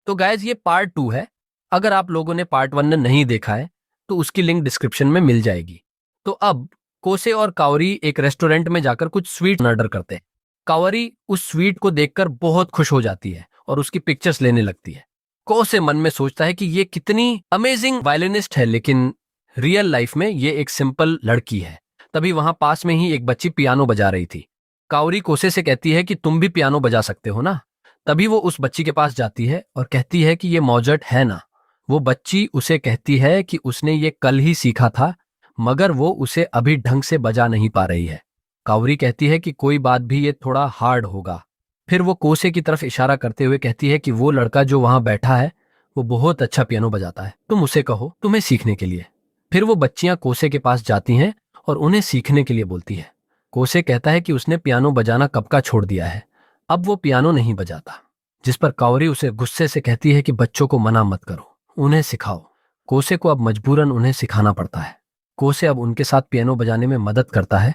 तो गाइज ये पार्ट 2 है। अगर आप लोगों ने पार्ट 1 ने नहीं देखा है तो उसकी लिंक डिस्क्रिप्शन में मिल जाएगी। तो अब कोसे और कावरी एक रेस्टोरेंट में जाकर कुछ स्वीट ऑर्डर करते हैं। कावरी उस स्वीट को देखकर बहुत खुश हो जाती है और उसकी पिक्चर्स लेने लगती है। कोसे मन में सोचता है कि ये कितनी अमेजिंग वायलिनिस्ट है, लेकिन रियल लाइफ में ये एक सिंपल लड़की है। तभी वहां पास में ही एक बच्ची पियानो बजा रही थी। कावरी कोसे से कहती है कि तुम भी पियानो बजा सकते हो ना। तभी वो उस बच्ची के पास जाती है और कहती है कि ये मौजट है ना। वो बच्ची उसे कहती है कि उसने ये कल ही सीखा था, मगर वो उसे अभी ढंग से बजा नहीं पा रही है। कावरी कहती है कि कोई बात भी, ये थोड़ा हार्ड होगा। फिर वो कोसे की तरफ इशारा करते हुए कहती है कि वो लड़का जो वहां बैठा है वो बहुत अच्छा पियानो बजाता है, तुम उसे कहो तुम्हें सीखने के लिए। फिर वो बच्चियां कोसे के पास जाती हैं और उन्हें सीखने के लिए बोलती है। कोसे कहता है कि उसने पियानो बजाना कब का छोड़ दिया है, अब वो पियानो नहीं बजाता। जिस पर कावरी उसे गुस्से से कहती है कि बच्चों को मना मत करो, उन्हें सिखाओ। कोसे को अब मजबूरन उन्हें सिखाना पड़ता है। कोसे अब उनके साथ पियानो बजाने में मदद करता है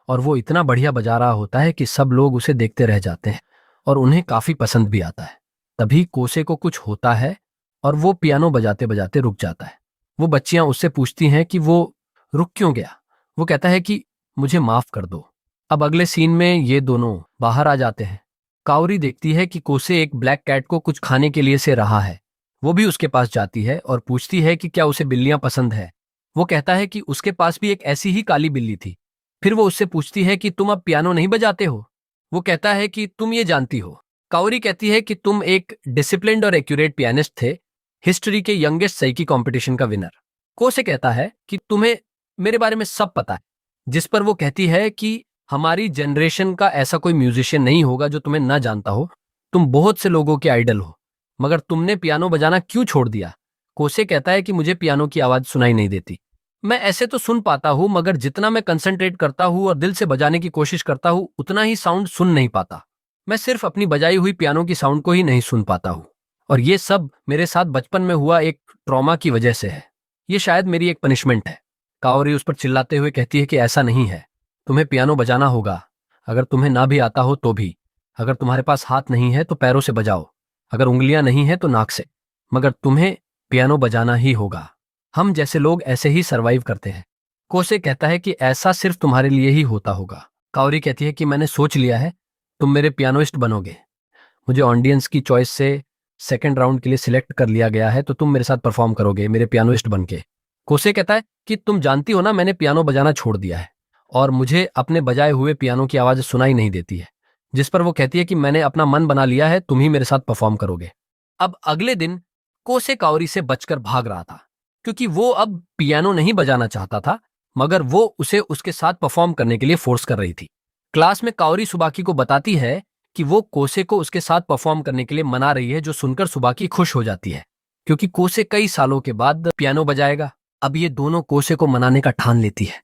और वो इतना बढ़िया बजा रहा होता है कि सब लोग उसे देखते रह जाते हैं और उन्हें काफी पसंद भी आता है। तभी कोसे को कुछ होता है और वो पियानो बजाते बजाते रुक जाता है। वो बच्चियां उससे पूछती हैं कि वो रुक क्यों गया। वो कहता है कि मुझे माफ कर दो। अब अगले सीन में ये दोनों बाहर आ जाते हैं। कावरी देखती है कि कोसे एक ब्लैक कैट को कुछ खाने के लिए से रहा है। वो भी उसके पास जाती है और पूछती है कि क्या उसे बिल्लियां पसंद है। वो कहता है कि उसके पास भी एक ऐसी ही काली बिल्ली थी। फिर वो उससे पूछती है कि तुम अब पियानो नहीं बजाते हो। वो कहता है कि तुम ये जानती हो। कावरी कहती है कि तुम एक डिसिप्लिन्ड और एक्यूरेट पियानिस्ट थे, हिस्ट्री के यंगेस्ट साइकी कंपटीशन का विनर। कोसे कहता है कि तुम्हें मेरे बारे में सब पता है। जिस पर वो कहती है कि हमारी जनरेशन का ऐसा कोई म्यूजिशियन नहीं होगा जो तुम्हें ना जानता हो। तुम बहुत से लोगों के आइडल हो, मगर तुमने पियानो बजाना क्यों छोड़ दिया। कोसे कहता है कि मुझे पियानो की आवाज सुनाई नहीं देती। मैं ऐसे तो सुन पाता हूं, मगर जितना मैं कंसंट्रेट करता हूं और दिल से बजाने की कोशिश करता हूं उतना ही साउंड सुन नहीं पाता। मैं सिर्फ अपनी बजाई हुई पियानो की साउंड को ही नहीं सुन पाता हूं। और ये सब मेरे साथ बचपन में हुआ एक ट्रॉमा की वजह से है। ये शायद मेरी एक पनिशमेंट है। कावरी उस पर चिल्लाते हुए कहती है कि ऐसा नहीं है, तुम्हें पियानो बजाना होगा। अगर तुम्हें ना भी आता हो तो भी। अगर तुम्हारे पास हाथ नहीं है तो पैरों से बजाओ, अगर उंगलियां नहीं है तो नाक से, मगर तुम्हें पियानो बजाना ही होगा। हम जैसे लोग ऐसे ही सरवाइव करते हैं। कोसे कहता है कि ऐसा सिर्फ तुम्हारे लिए ही होता होगा। कावरी कहती है कि मैंने सोच लिया है, तुम मेरे पियानोइस्ट बनोगे। मुझे ऑडियंस की चॉइस से सेकंड राउंड के लिए सिलेक्ट कर लिया गया है, तो तुम मेरे साथ परफॉर्म करोगे मेरे पियानोइस्ट बनके। कोसे कहता है कि तुम जानती हो ना, मैंने पियानो बजाना छोड़ दिया है और मुझे अपने बजाए हुए पियानो की आवाज सुनाई नहीं देती है। जिस पर वो कहती है कि मैंने अपना मन बना लिया है, तुम ही मेरे साथ परफॉर्म करोगे। अब अगले दिन कोसे कावरी से बचकर भाग रहा था, क्योंकि वो अब पियानो नहीं बजाना चाहता था, मगर वो उसे उसके साथ परफॉर्म करने के लिए फोर्स कर रही थी। क्लास में कावरी सुबाकी को बताती है कि वो कोसे को उसके साथ परफॉर्म करने के लिए मना रही है, जो सुनकर सुबाकी खुश हो जाती है, क्योंकि कोसे कई सालों के बाद पियानो बजाएगा। अब ये दोनों कोसे को मनाने का ठान लेती है।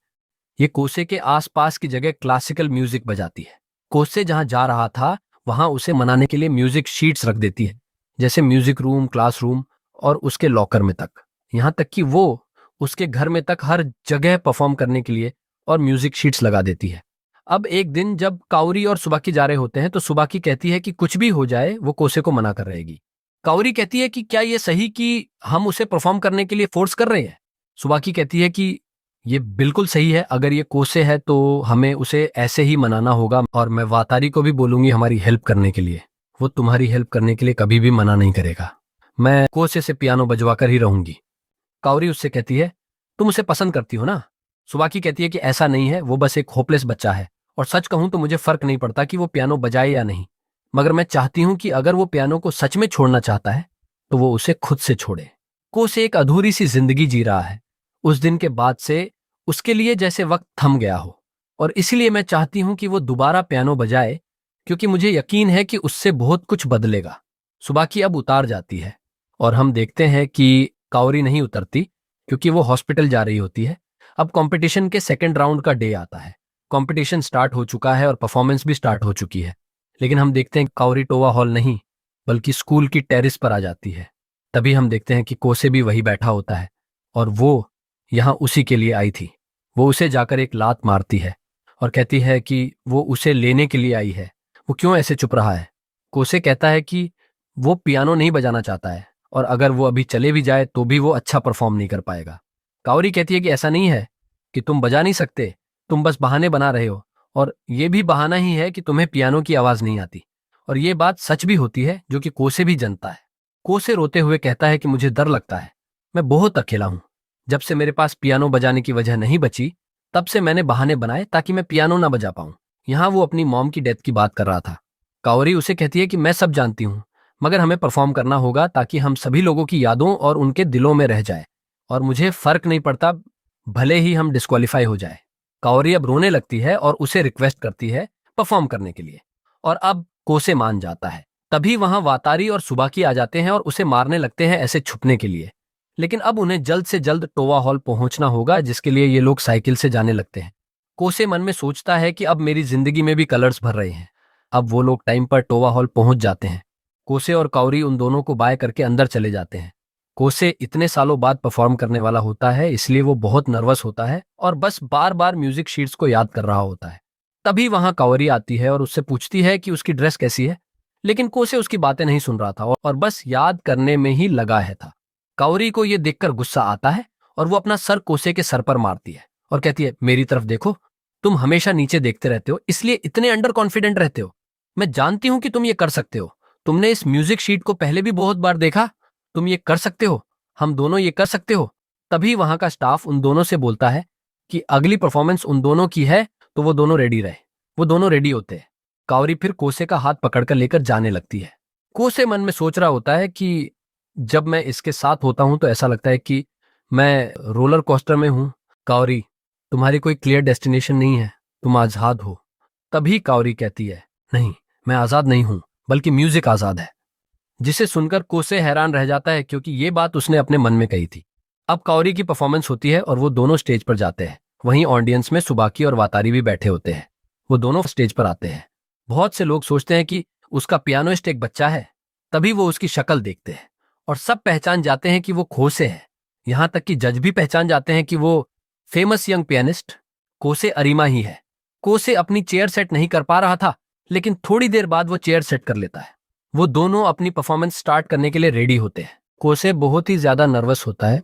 ये कोसे के आसपास की जगह क्लासिकल म्यूजिक बजाती है। कोसे जहां जा रहा था वहां उसे मनाने के लिए म्यूजिक शीट्स रख देती है, जैसे म्यूजिक रूम, क्लासरूम और उसके लॉकर में तक। यहां तक कि वो उसके घर में तक हर जगह परफॉर्म करने के लिए और म्यूजिक शीट्स लगा देती है। अब एक दिन जब कावरी और सुबाकी जा रहे होते हैं तो सुबाकी कहती है कि कुछ भी हो जाए वो कोसे को मना कर रहेगी। कावरी कहती है कि क्या ये सही कि हम उसे परफॉर्म करने के लिए फोर्स कर रहे हैं। सुबाकी कहती है कि ये बिल्कुल सही है, अगर ये कोसे है तो हमें उसे ऐसे ही मनाना होगा, और मैं वातारी को भी बोलूंगी हमारी हेल्प करने के लिए। वो तुम्हारी हेल्प करने के लिए कभी भी मना नहीं करेगा। मैं कोसे से पियानो बजवा कर ही रहूंगी। कावरी उससे कहती है तुम उसे पसंद करती हो ना। सुबाकी कहती है कि ऐसा नहीं है, वो बस एक होपलेस बच्चा है, और सच कहूं तो मुझे फर्क नहीं पड़ता कि वो पियानो बजाए या नहीं, मगर मैं चाहती हूं कि अगर वो पियानो को सच में छोड़ना चाहता है तो वो उसे खुद से छोड़े। कोसे एक अधूरी सी जिंदगी जी रहा है। उस दिन के बाद से उसके लिए जैसे वक्त थम गया हो, और इसीलिए मैं चाहती हूं कि वो दोबारा पियानो बजाए, क्योंकि मुझे यकीन है कि उससे बहुत कुछ बदलेगा। सुबाकी अब उतार जाती है और हम देखते हैं कि कावरी नहीं उतरती, क्योंकि वो हॉस्पिटल जा रही होती है। अब कंपटीशन के सेकंड राउंड का डे आता है। कंपटीशन स्टार्ट हो चुका है और परफॉर्मेंस भी स्टार्ट हो चुकी है, लेकिन हम देखते हैं कावरी टोवा हॉल नहीं बल्कि स्कूल की टेरिस पर आ जाती है। तभी हम देखते हैं कि कोसे भी वही बैठा होता है और वो यहां उसी के लिए आई थी। वो उसे जाकर एक लात मारती है और कहती है कि वो उसे लेने के लिए आई है, वो क्यों ऐसे चुप रहा है। कोसे कहता है कि वो पियानो नहीं बजाना चाहता है, और अगर वो अभी चले भी जाए तो भी वो अच्छा परफॉर्म नहीं कर पाएगा। काओरी कहती है कि ऐसा नहीं है कि तुम बजा नहीं सकते, तुम बस बहाने बना रहे हो, और ये भी बहाना ही है कि तुम्हें पियानो की आवाज नहीं आती। और ये बात सच भी होती है, जो कि कोसे भी जानता है। कोसे रोते हुए कहता है कि मुझे डर लगता है, मैं बहुत अकेला हूं। जब से मेरे पास पियानो बजाने की वजह नहीं बची, तब से मैंने बहाने बनाए ताकि मैं पियानो ना बजा पाऊं। यहाँ वो अपनी मॉम की डेथ की बात कर रहा था। काओरी उसे कहती है कि मैं सब जानती हूँ, मगर हमें परफॉर्म करना होगा ताकि हम सभी लोगों की यादों और उनके दिलों में रह जाए, और मुझे फर्क नहीं पड़ता भले ही हम डिस्क्वालीफाई हो जाए। काओरी अब रोने लगती है और उसे रिक्वेस्ट करती है परफॉर्म करने के लिए, और अब कोसे मान जाता है। तभी वहां वातारी और सुबाकी आ जाते हैं और उसे मारने लगते हैं ऐसे छुपने के लिए। लेकिन अब उन्हें जल्द से जल्द टोवा हॉल पहुंचना होगा, जिसके लिए ये लोग साइकिल से जाने लगते हैं। कोसे मन में सोचता है कि अब मेरी जिंदगी में भी कलर्स भर रहे हैं। अब वो लोग टाइम पर टोवा हॉल पहुंच जाते हैं। कोसे और काओरी उन दोनों को बाय करके अंदर चले जाते हैं। कोसे इतने सालों बाद परफॉर्म करने वाला होता है, इसलिए वो बहुत नर्वस होता है और बस बार बार म्यूजिक शीट्स को याद कर रहा होता है। तभी वहां काओरी आती है और उससे पूछती है कि उसकी ड्रेस कैसी है, लेकिन कोसे उसकी बातें नहीं सुन रहा था और बस याद करने में ही लगा है था। काओरी को यह देखकर गुस्सा आता है और वो अपना सर कोसे के सर पर मारती है और कहती है, मेरी तरफ देखो, तुम हमेशा नीचे देखते रहते हो, इसलिए इतने अंडर कॉन्फिडेंट रहते हो। मैं जानती हूं कि तुम ये कर सकते हो। तुमने इस म्यूजिक शीट को पहले भी बहुत बार देखा। तुम ये कर सकते हो, हम दोनों ये कर सकते हो। तभी वहां का स्टाफ उन दोनों से बोलता है कि अगली परफॉर्मेंस उन दोनों की है, तो वो दोनों रेडी रहे। वो दोनों रेडी होते हैं। कावरी फिर कोसे का हाथ पकड़कर लेकर जाने लगती है। कोसे मन में सोच रहा होता है कि जब मैं इसके साथ होता हूं तो ऐसा लगता है कि मैं रोलर कोस्टर में हूं। कावरी, तुम्हारी कोई क्लियर डेस्टिनेशन नहीं है, तुम आजाद हो। तभी कावरी कहती है, नहीं, मैं आजाद नहीं हूं, बल्कि म्यूजिक आजाद है। जिसे सुनकर कोसे हैरान रह जाता है, क्योंकि ये बात उसने अपने मन में कही थी। अब कावरी की परफॉर्मेंस होती है और वो दोनों स्टेज पर जाते हैं। वहीं ऑडियंस में सुबाकी और वातारी भी बैठे होते हैं। वो दोनों स्टेज पर आते हैं। बहुत से लोग सोचते हैं कि उसका पियानोइस्ट एक बच्चा है। तभी वो उसकी शक्ल देखते हैं और सब पहचान जाते हैं कि वो कोसे है। यहां तक कि जज भी पहचान जाते हैं कि वो फेमस यंग पियानिस्ट कोसे अरीमा ही है। कोसे अपनी चेयर सेट नहीं कर पा रहा था, लेकिन थोड़ी देर बाद वो चेयर सेट कर लेता है। वो दोनों अपनी परफॉर्मेंस स्टार्ट करने के लिए रेडी होते हैं। कोसे बहुत ही ज्यादा नर्वस होता है।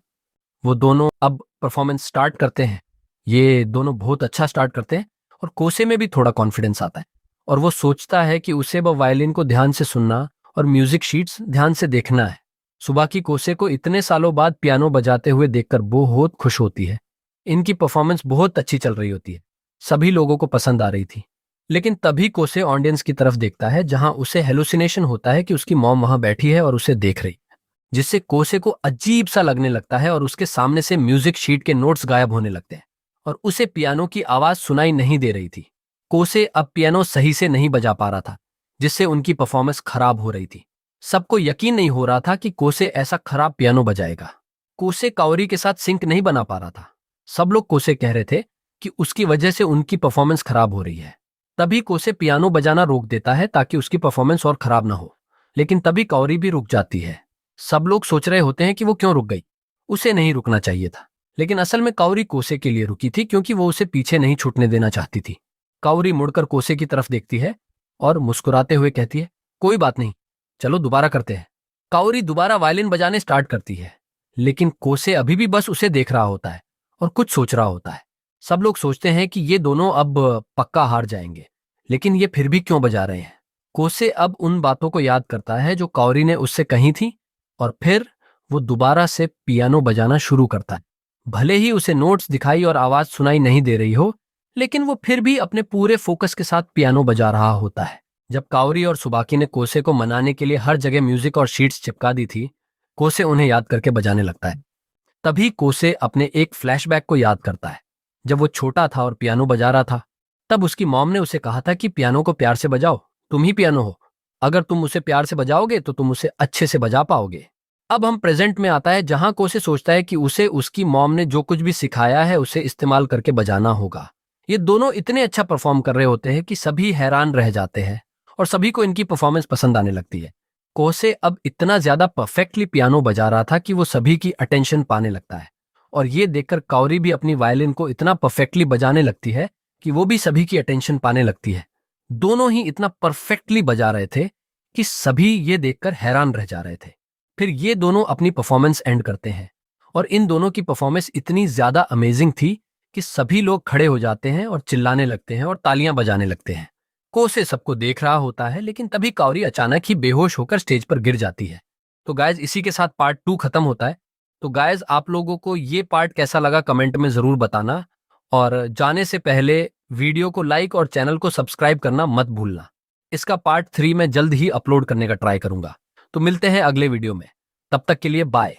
वो दोनों अब परफॉर्मेंस स्टार्ट करते हैं। ये दोनों बहुत अच्छा स्टार्ट करते हैं और कोसे में भी थोड़ा कॉन्फिडेंस आता है और वो सोचता है कि उसे वो वायलिन को ध्यान से सुनना और म्यूजिक शीट्स ध्यान से देखना है। सुबह की कोसे को इतने सालों बाद पियानो बजाते हुए देखकर बहुत खुश होती है। इनकी परफॉर्मेंस बहुत अच्छी चल रही होती है। सभी लोगों को पसंद आ रही थी। लेकिन तभी कोसे ऑडियंस की तरफ देखता है, जहां उसे हेलुसिनेशन होता है कि उसकी मॉम वहां बैठी है और उसे देख रही है, जिससे कोसे को अजीब सा लगने लगता है और उसके सामने से म्यूजिक शीट के नोट्स गायब होने लगते हैं और उसे पियानो की आवाज सुनाई नहीं दे रही थी। कोसे अब पियानो सही से नहीं बजा पा रहा था, जिससे उनकी परफॉर्मेंस खराब हो रही थी। सबको यकीन नहीं हो रहा था कि कोसे ऐसा खराब पियानो बजाएगा। कोसे कावरी के साथ सिंक नहीं बना पा रहा था। सब लोग कोसे कह रहे थे कि उसकी वजह से उनकी परफॉर्मेंस खराब हो रही है। तभी कोसे पियानो बजाना रोक देता है ताकि उसकी परफॉर्मेंस और खराब ना हो, लेकिन तभी कावरी भी रुक जाती है। सब लोग सोच रहे होते हैं कि वो क्यों रुक गई, उसे नहीं रुकना चाहिए था। लेकिन असल में कावरी कोसे के लिए रुकी थी, क्योंकि वो उसे पीछे नहीं छूटने देना चाहती थी। कावरी मुड़कर कोसे की तरफ देखती है और मुस्कुराते हुए कहती है, कोई बात नहीं, चलो दोबारा करते हैं। कावरी दोबारा वायलिन बजाने स्टार्ट करती है, लेकिन कोसे अभी भी बस उसे देख रहा होता है और कुछ सोच रहा होता है। सब लोग सोचते हैं कि ये दोनों अब पक्का हार जाएंगे, लेकिन ये फिर भी क्यों बजा रहे हैं। कोसे अब उन बातों को याद करता है जो कावरी ने उससे कही थी, और फिर वो दोबारा से पियानो बजाना शुरू करता है। भले ही उसे नोट्स दिखाई और आवाज सुनाई नहीं दे रही हो, लेकिन वो फिर भी अपने पूरे फोकस के साथ पियानो बजा रहा होता है। जब कावरी और सुबाकी ने कोसे को मनाने के लिए हर जगह म्यूजिक और शीट्स चिपका दी थी, कोसे उन्हें याद करके बजाने लगता है। तभी कोसे अपने एक फ्लैशबैक को याद करता है। जब वो छोटा था और पियानो बजा रहा था, तब उसकी मॉम ने उसे कहा था कि पियानो को प्यार से बजाओ, तुम ही पियानो हो। अगर तुम उसे प्यार से बजाओगे तो तुम उसे अच्छे से बजा पाओगे। अब हम प्रेजेंट में आता है, जहां कोसे सोचता है कि उसे उसकी मॉम ने जो कुछ भी सिखाया है उसे इस्तेमाल करके बजाना होगा। ये दोनों इतने अच्छा परफॉर्म कर रहे होते हैं कि सभी हैरान रह जाते हैं और सभी को इनकी परफॉर्मेंस पसंद आने लगती है। कोसे अब इतना ज्यादा परफेक्टली पियानो बजा रहा था कि वो सभी की अटेंशन पाने लगता है, और ये देखकर कावरी भी अपनी वायलिन को इतना परफेक्टली बजाने लगती है कि वो भी सभी की अटेंशन पाने लगती है। दोनों ही इतना परफेक्टली बजा रहे थे कि सभी ये देखकर हैरान रह जा रहे थे। फिर ये दोनों अपनी परफॉर्मेंस एंड करते हैं और इन दोनों की परफॉर्मेंस इतनी ज्यादा अमेजिंग थी कि सभी लोग खड़े हो जाते हैं और चिल्लाने लगते हैं और तालियां बजाने लगते हैं। कोसे सबको देख रहा होता है, लेकिन तभी कावरी अचानक ही बेहोश होकर स्टेज पर गिर जाती है। तो गाइज इसी के साथ पार्ट 2 खत्म होता है। तो गाइज आप लोगों को ये पार्ट कैसा लगा कमेंट में जरूर बताना, और जाने से पहले वीडियो को लाइक और चैनल को सब्सक्राइब करना मत भूलना। इसका पार्ट 3 मैं जल्द ही अपलोड करने का ट्राई करूंगा। तो मिलते हैं अगले वीडियो में, तब तक के लिए बाय।